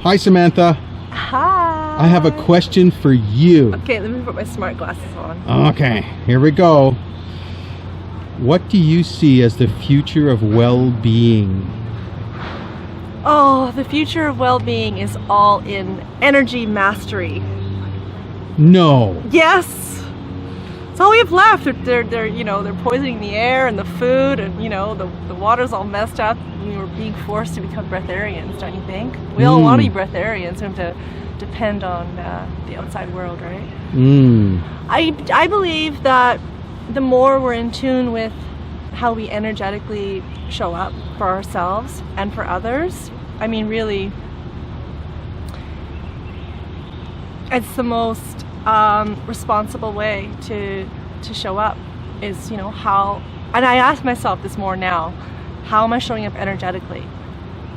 Hi, Samantha. Hi. I have a question for you. Okay, let me put my smart glasses on. Okay, here we go. What do you see as the future of well-being? Oh, the future of well-being is all in energy mastery. No. Yes. It's all we have left. They're poisoning the air and the food, and the water's all messed up. We're being forced to become breatharians, don't you think? We all want to be breatharians. We have to depend on the outside world, right? I believe that the more we're in tune with how we energetically show up for ourselves and for others, I mean, really, it's the most responsible way to show up is, how, and I ask myself this more now, how am I showing up energetically?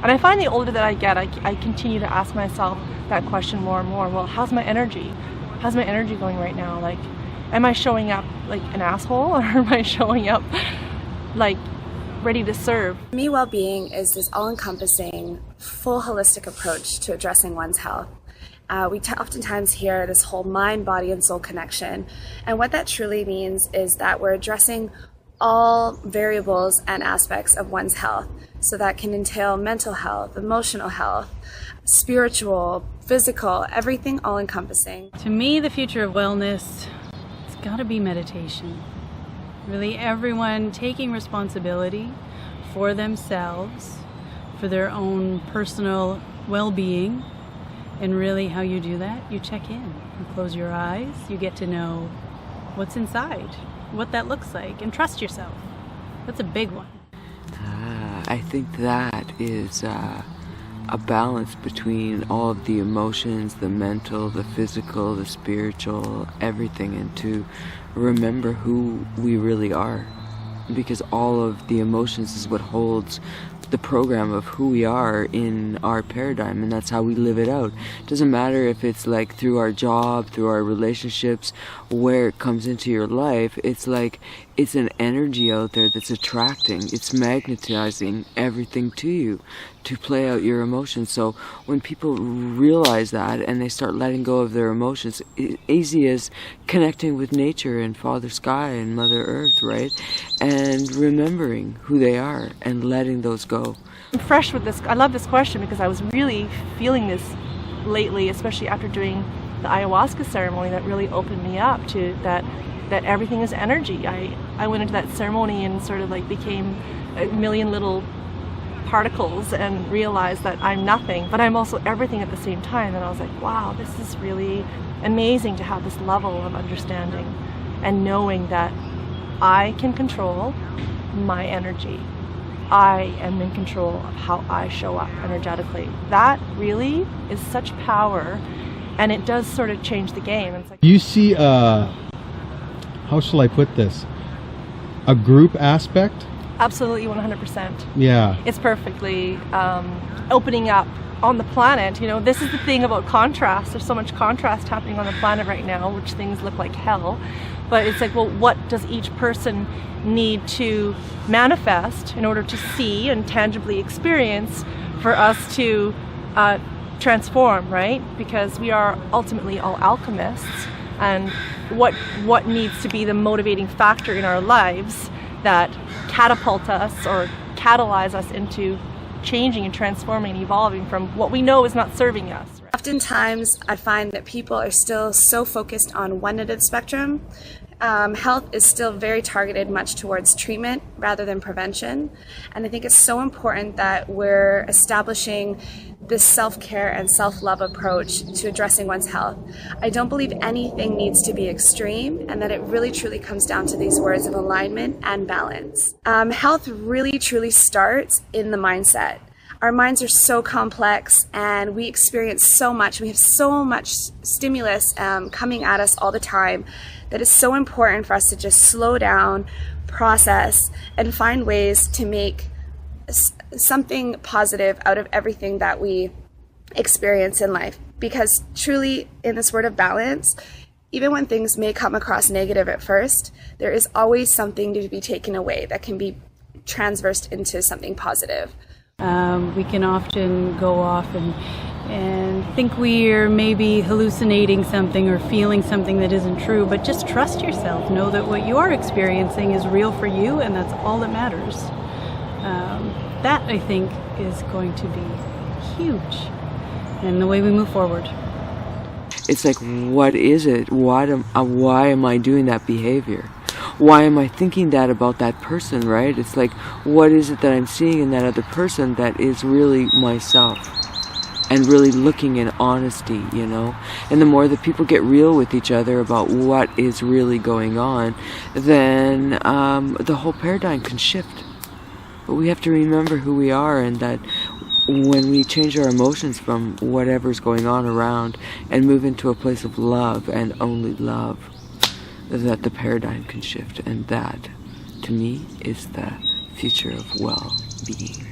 And I find the older that I get, I continue to ask myself that question more and more. Well, how's my energy? How's my energy going right now? Like, am I showing up like an asshole, or am I showing up like ready to serve? For me, well-being is this all-encompassing, full holistic approach to addressing one's health. We oftentimes hear this whole mind, body, and soul connection. And what that truly means is that we're addressing all variables and aspects of one's health. So that can entail mental health, emotional health, spiritual, physical, everything all-encompassing. To me, the future of wellness, it's got to be meditation. Really, everyone taking responsibility for themselves, for their own personal well-being. And really, how you do that, you check in. You close your eyes, you get to know what's inside, what that looks like, and trust yourself. That's a big one. I think that is a balance between all of the emotions, the mental, the physical, the spiritual, everything, and to remember who we really are. Because all of the emotions is what holds the program of who we are in our paradigm, and that's how we live it out. It doesn't matter if it's like through our job, through our relationships, where it comes into your life. It's like it's an energy out there that's attracting, it's magnetizing everything to you to play out your emotions. So when people realize that and they start letting go of their emotions, easy as connecting with nature and Father Sky and Mother Earth, right? And remembering who they are and letting those go. I'm fresh with this. I love this question because I was really feeling this lately, especially after doing the ayahuasca ceremony. That really opened me up to that everything is energy. I went into that ceremony and sort of like became a million little particles and realized that I'm nothing, but I'm also everything at the same time. And I was like, wow, this is really amazing to have this level of understanding and knowing that I can control my energy. I am in control of how I show up energetically. That really is such power, and it does sort of change the game. It's like, You see, how shall I put this? A group aspect? absolutely 100%. Yeah. It's perfectly opening up on the planet. This is the thing about contrast. There's so much contrast happening on the planet right now, which things look like hell. But it's like, well, what does each person need to manifest in order to see and tangibly experience for us to transform, right? Because we are ultimately all alchemists, and what needs to be the motivating factor in our lives that catapult us or catalyze us into changing and transforming and evolving from what we know is not serving us. Right? Oftentimes, I find that people are still so focused on one end of the spectrum. Health is still very targeted much towards treatment rather than prevention. And I think it's so important that we're establishing this self-care and self-love approach to addressing one's health. I don't believe anything needs to be extreme, and that it really truly comes down to these words of alignment and balance. Health really truly starts in the mindset. Our minds are so complex, and we experience so much. We have so much stimulus coming at us all the time that it's so important for us to just slow down, process, and find ways to make something positive out of everything that we experience in life. Because truly, in this word of balance, even when things may come across negative at first, there is always something to be taken away that can be transversed into something positive. We can often go off and and think we're maybe hallucinating something or feeling something that isn't true, but just trust yourself. Know that what you are experiencing is real for you, and that's all that matters. That, I think, is going to be huge in the way we move forward. It's like, what is it? Why am I doing that behavior? Why am I thinking that about that person, right? It's like, what is it that I'm seeing in that other person that is really myself? And really looking in honesty, you know? And the more that people get real with each other about what is really going on, then the whole paradigm can shift. But we have to remember who we are, and that when we change our emotions from whatever's going on around and move into a place of love and only love, that the paradigm can shift. And that, to me, is the future of well-being.